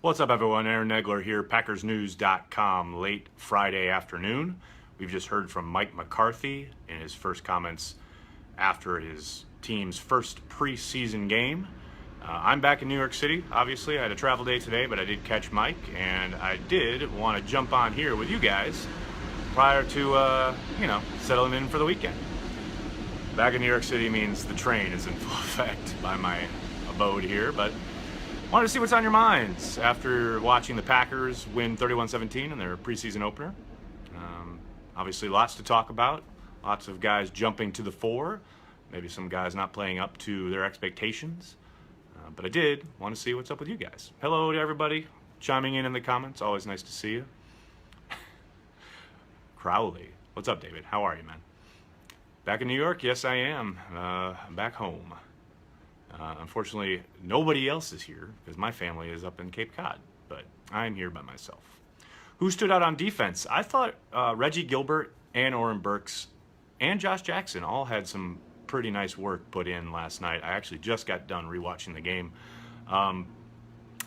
What's up, everyone? Aaron Nagler here, PackersNews.com, late Friday afternoon. We've just heard from Mike McCarthy in his first comments after his team's first preseason game. I'm back in New York City, obviously. I had a travel day today, but I did catch Mike, and I did want to jump on here with you guys prior to, settling in for the weekend. Back in New York City means the train is in full effect by my abode here, but wanted to see what's on your minds after watching the Packers win 31-17 in their preseason opener. Obviously, lots to talk about. Lots of guys jumping to the fore. Maybe some guys not playing up to their expectations. But I did want to see what's up with you guys. Hello to everybody chiming in the comments. Always nice to see you. Crowley. What's up, David? How are you, man? Back in New York? Yes, I am. Back home. Unfortunately, nobody else is here because my family is up in Cape Cod, but I'm here by myself. Who stood out on defense? I thought Reggie Gilbert and Oren Burks and Josh Jackson all had some pretty nice work put in last night. I actually just got done rewatching the game.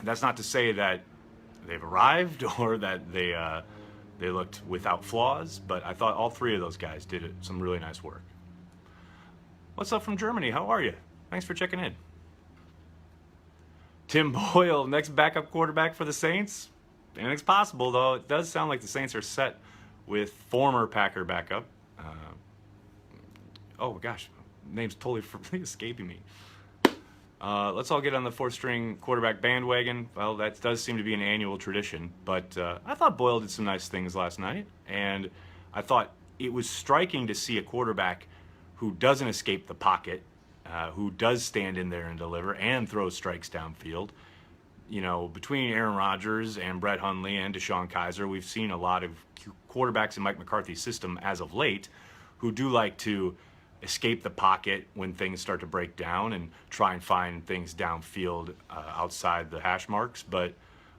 That's not to say that they've arrived or that they looked without flaws, but I thought all three of those guys did some really nice work. What's up from Germany? How are you? Thanks for checking in. Tim Boyle, next backup quarterback for the Saints? Anything's possible, though. It does sound like the Saints are set with former Packer backup. Oh, gosh. Name's totally escaping me. Let's all get on the fourth-string quarterback bandwagon. Well, that does seem to be an annual tradition. But I thought Boyle did some nice things last night. And I thought it was striking to see a quarterback who doesn't escape the pocket, who does stand in there and deliver and throw strikes downfield. You know, between Aaron Rodgers and Brett Hundley and Deshaun Kizer, we've seen a lot of quarterbacks in Mike McCarthy's system as of late who do like to escape the pocket when things start to break down and try and find things downfield outside the hash marks. But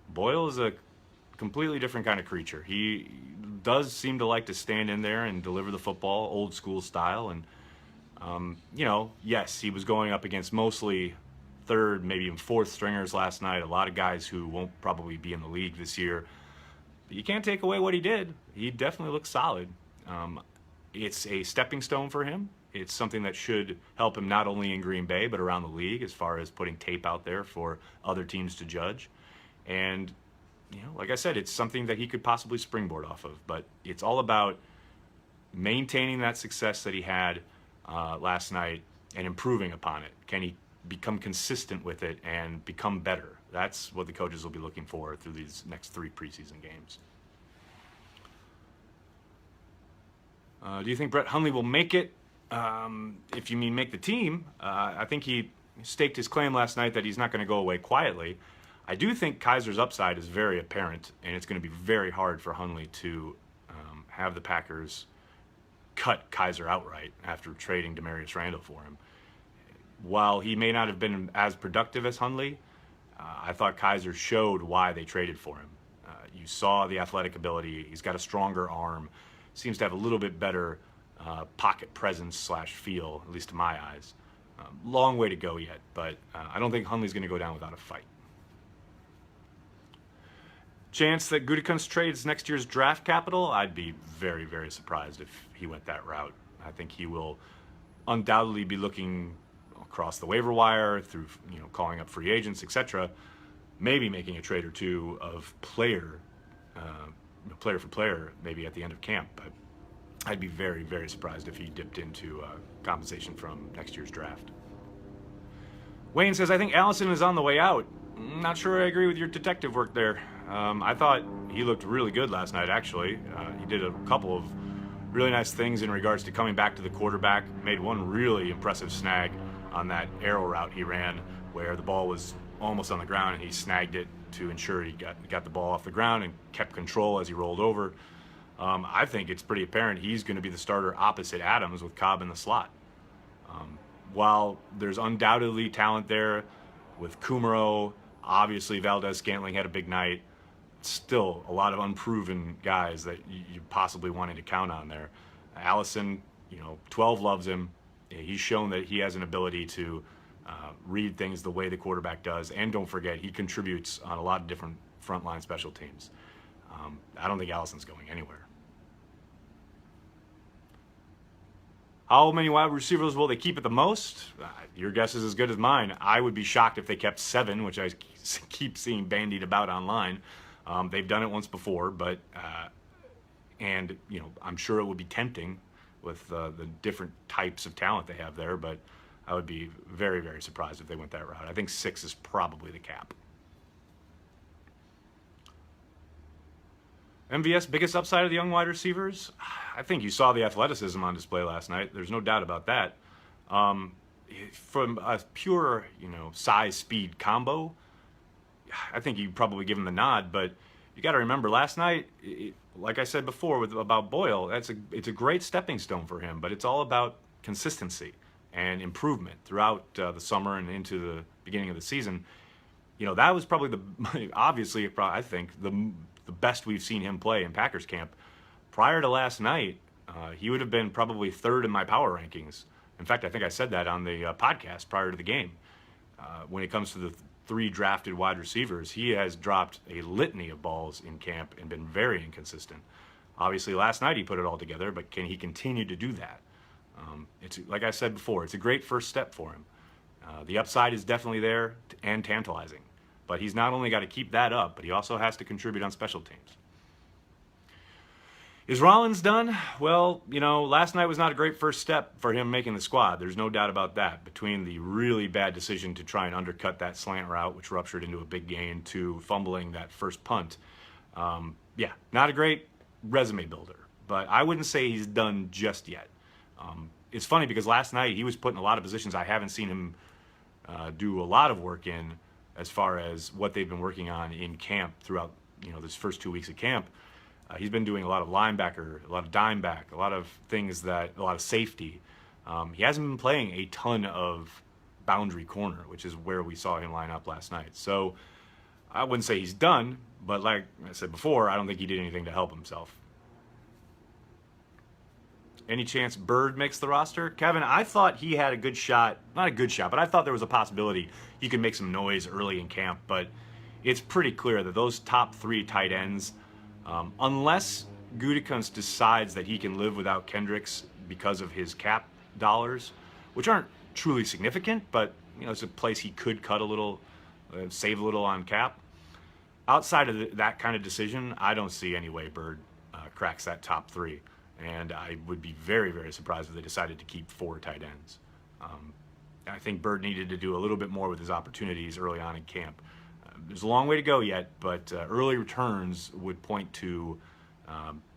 Boyle is a completely different kind of creature. He does seem to like to stand in there and deliver the football old school style. And yes, he was going up against mostly third, maybe even fourth stringers last night. A lot of guys who won't probably be in the league this year. But you can't take away what he did. He definitely looks solid. It's a stepping stone for him. It's something that should help him not only in Green Bay, but around the league as far as putting tape out there for other teams to judge. And, like I said, it's something that he could possibly springboard off of. But it's all about maintaining that success that he had last night and improving upon it. Can he become consistent with it and become better? That's what the coaches will be looking for through these next 3 preseason games. Do you think Brett Hundley will make it? If you mean make the team, I think he staked his claim last night that he's not going to go away quietly. I do think Kizer's upside is very apparent, and it's going to be very hard for Hundley to have the Packers cut Kizer outright after trading Demarius Randall for him. While he may not have been as productive as Hundley, I thought Kizer showed why they traded for him. You saw the athletic ability. He's got a stronger arm. Seems to have a little bit better pocket presence / feel, at least to my eyes. Long way to go yet, but I don't think Hundley's going to go down without a fight. Chance that Gutekunst trades next year's draft capital? I'd be very, very surprised if he went that route. I think he will undoubtedly be looking across the waiver wire through, calling up free agents, etc. Maybe making a trade or two of player for player, maybe at the end of camp. But I'd be very, very surprised if he dipped into compensation from next year's draft. Wayne says, I think Allison is on the way out. Not sure I agree with your detective work there. I thought he looked really good last night, actually. He did a couple of really nice things in regards to coming back to the quarterback. Made one really impressive snag on that arrow route he ran where the ball was almost on the ground and he snagged it to ensure he got the ball off the ground and kept control as he rolled over. I think it's pretty apparent he's going to be the starter opposite Adams with Cobb in the slot. While there's undoubtedly talent there with Kumaro, obviously Valdez-Scantling had a big night, still a lot of unproven guys that you possibly wanted to count on there. Allison, 12 loves him. He's shown that he has an ability to read things the way the quarterback does, and don't forget, he contributes on a lot of different frontline special teams. I don't think Allison's going anywhere. How many wide receivers will they keep at the most? Your guess is as good as mine. I would be shocked if they kept 7, which I keep seeing bandied about online. They've done it once before, but and I'm sure it would be tempting with the different types of talent they have there, but I would be very, very surprised if they went that route. I think 6 is probably the cap. MVS biggest upside of the young wide receivers? I think you saw the athleticism on display last night. There's no doubt about that. From a pure, size speed combo, I think you probably give him the nod. But you got to remember, last night, like I said before about Boyle, it's a great stepping stone for him. But it's all about consistency and improvement throughout the summer and into the beginning of the season. That was probably obviously, I think, the best we've seen him play in Packers camp. Prior to last night, he would have been probably 3rd in my power rankings. In fact, I think I said that on the podcast prior to the game. When it comes to the 3 drafted wide receivers, he has dropped a litany of balls in camp and been very inconsistent. Obviously, last night he put it all together, but can he continue to do that? It's like I said before, it's a great first step for him. The upside is definitely there and tantalizing. But he's not only got to keep that up, but he also has to contribute on special teams. Is Rollins done? Well, last night was not a great first step for him making the squad. There's no doubt about that. Between the really bad decision to try and undercut that slant route, which ruptured into a big gain, to fumbling that first punt. Not a great resume builder. But I wouldn't say he's done just yet. It's funny because last night he was put in a lot of positions I haven't seen him do a lot of work in, as far as what they've been working on in camp throughout, this first 2 weeks of camp. He's been doing a lot of linebacker, a lot of dime back, a lot of things a lot of safety. He hasn't been playing a ton of boundary corner, which is where we saw him line up last night. So I wouldn't say he's done, but like I said before, I don't think he did anything to help himself. Any chance Bird makes the roster? Kevin, I thought he had a good shot. Not a good shot, but I thought there was a possibility he could make some noise early in camp. But it's pretty clear that those top 3 tight ends, unless Gutekunst decides that he can live without Kendricks because of his cap dollars, which aren't truly significant, but it's a place he could cut a little, save a little on cap. Outside of that kind of decision, I don't see any way Bird cracks that top 3. And I would be very, very surprised if they decided to keep 4 tight ends. I think Bird needed to do a little bit more with his opportunities early on in camp. There's a long way to go yet, but early returns would point to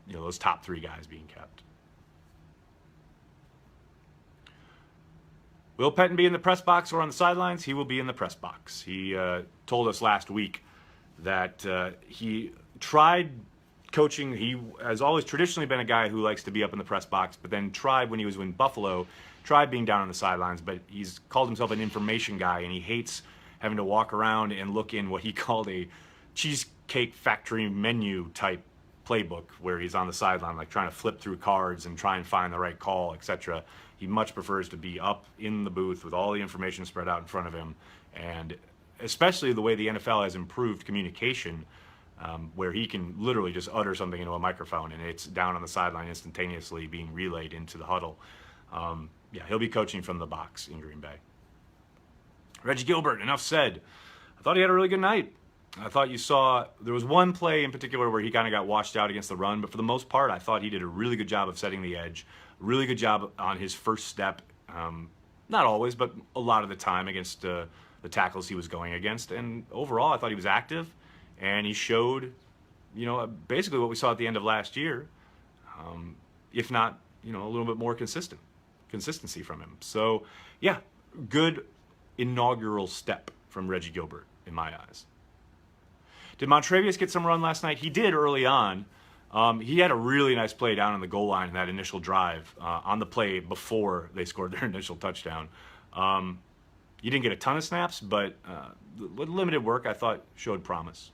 those top 3 guys being kept. Will Pettin be in the press box or on the sidelines? He will be in the press box. He told us last week that he tried coaching. He has always traditionally been a guy who likes to be up in the press box, but then tried when he was in Buffalo, tried being down on the sidelines, but he's called himself an information guy, and he hates having to walk around and look in what he called a Cheesecake Factory menu type playbook, where he's on the sideline, like trying to flip through cards and try and find the right call, etc. He much prefers to be up in the booth with all the information spread out in front of him, and especially the way the NFL has improved communication, where he can literally just utter something into a microphone and it's down on the sideline instantaneously being relayed into the huddle. He'll be coaching from the box in Green Bay. Reggie Gilbert, enough said. I thought he had a really good night. I thought there was one play in particular where he kind of got washed out against the run, but for the most part, I thought he did a really good job of setting the edge, really good job on his first step, not always, but a lot of the time against the tackles he was going against. And overall, I thought he was active. And he showed, basically what we saw at the end of last year, if not, a little bit more consistency from him. So, good inaugural step from Reggie Gilbert in my eyes. Did Montrevious get some run last night? He did early on. He had a really nice play down on the goal line in that initial drive on the play before they scored their initial touchdown. He didn't get a ton of snaps, but with limited work, I thought showed promise.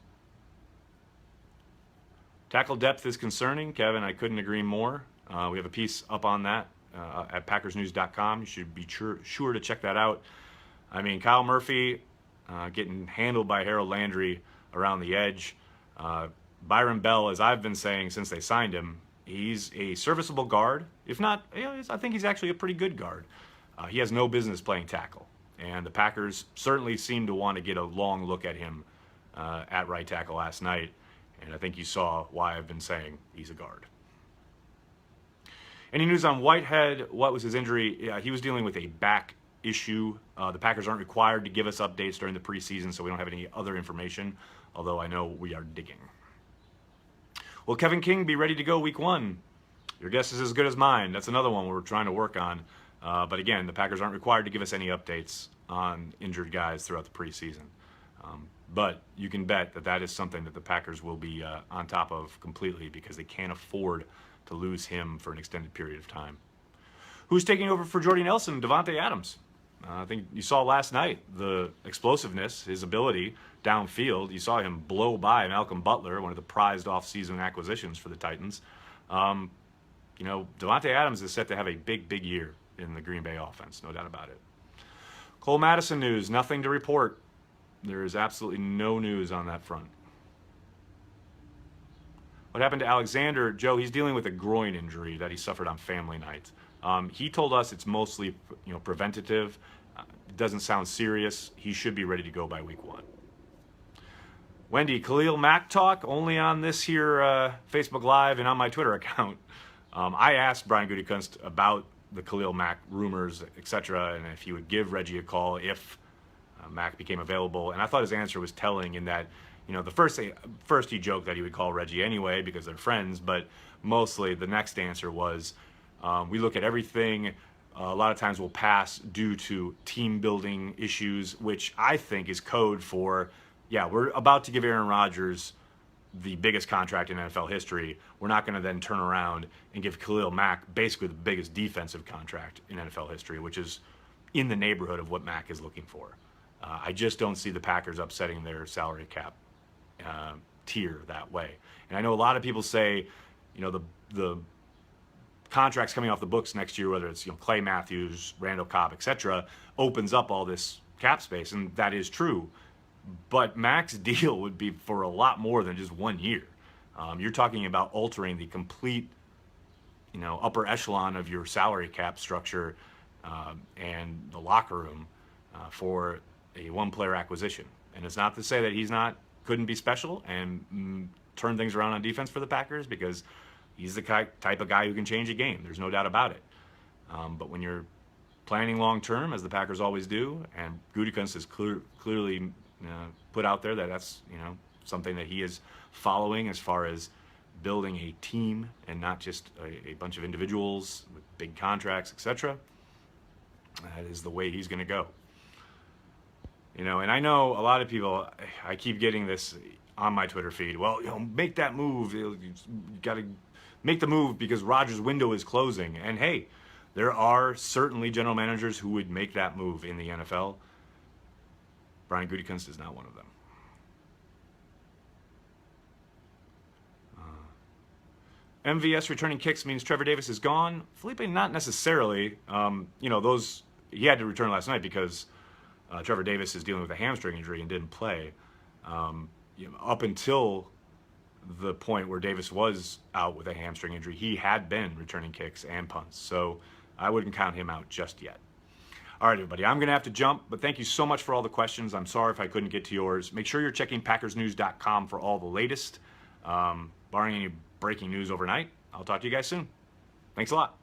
Tackle depth is concerning. Kevin, I couldn't agree more. We have a piece up on that at PackersNews.com. You should be sure to check that out. I mean, Kyle Murphy getting handled by Harold Landry around the edge. Byron Bell, as I've been saying since they signed him, he's a serviceable guard. If not, I think he's actually a pretty good guard. He has no business playing tackle. And the Packers certainly seem to want to get a long look at him at right tackle last night. And I think you saw why I've been saying he's a guard. Any news on Whitehead? What was his injury? He was dealing with a back issue. The Packers aren't required to give us updates during the preseason, so we don't have any other information, although I know we are digging. Will Kevin King be ready to go week 1? Your guess is as good as mine. That's another one we're trying to work on. But again, the Packers aren't required to give us any updates on injured guys throughout the preseason. But you can bet that that is something that the Packers will be on top of completely, because they can't afford to lose him for an extended period of time. Who's taking over for Jordy Nelson? Davante Adams. I think you saw last night the explosiveness, his ability downfield. You saw him blow by Malcolm Butler, one of the prized off-season acquisitions for the Titans. Davante Adams is set to have a big, big year in the Green Bay offense, no doubt about it. Cole Madison news, nothing to report. There is absolutely no news on that front. What happened to Alexander? Joe, he's dealing with a groin injury that he suffered on family night. He told us it's mostly, preventative. It doesn't sound serious. He should be ready to go by week 1. Wendy, Khalil Mack talk only on this here Facebook Live and on my Twitter account. I asked Brian Gutekunst about the Khalil Mack rumors, etc., and if he would give Reggie a call if Mack became available. And I thought his answer was telling in that, the first he joked that he would call Reggie anyway because they're friends, but mostly the next answer was, we look at everything. A lot of times we'll pass due to team building issues, which I think is code for, we're about to give Aaron Rodgers the biggest contract in NFL history. We're not going to then turn around and give Khalil Mack basically the biggest defensive contract in NFL history, which is in the neighborhood of what Mack is looking for. I just don't see the Packers upsetting their salary cap tier that way. And I know a lot of people say, the contracts coming off the books next year, whether it's Clay Matthews, Randall Cobb, etc., opens up all this cap space, and that is true. But Mack's deal would be for a lot more than just 1 year. You're talking about altering the complete, upper echelon of your salary cap structure and the locker room for a one-player acquisition. And it's not to say that he's couldn't be special and turn things around on defense for the Packers, because he's the type of guy who can change a game. There's no doubt about it. But when you're planning long-term, as the Packers always do, and Gutekunst has clearly put out there that that's something that he is following as far as building a team and not just a bunch of individuals with big contracts, etc. That is the way he's going to go. And I know a lot of people, I keep getting this on my Twitter feed. Well, make that move. You got to make the move because Rodgers' window is closing. And hey, there are certainly general managers who would make that move in the NFL. Brian Gutekunst is not one of them. MVS returning kicks means Trevor Davis is gone. Felipe, not necessarily. Those he had to return last night because Trevor Davis is dealing with a hamstring injury and didn't play. Up until the point where Davis was out with a hamstring injury, he had been returning kicks and punts. So I wouldn't count him out just yet. All right, everybody, I'm going to have to jump, but thank you so much for all the questions. I'm sorry if I couldn't get to yours. Make sure you're checking PackersNews.com for all the latest. Barring any breaking news overnight, I'll talk to you guys soon. Thanks a lot.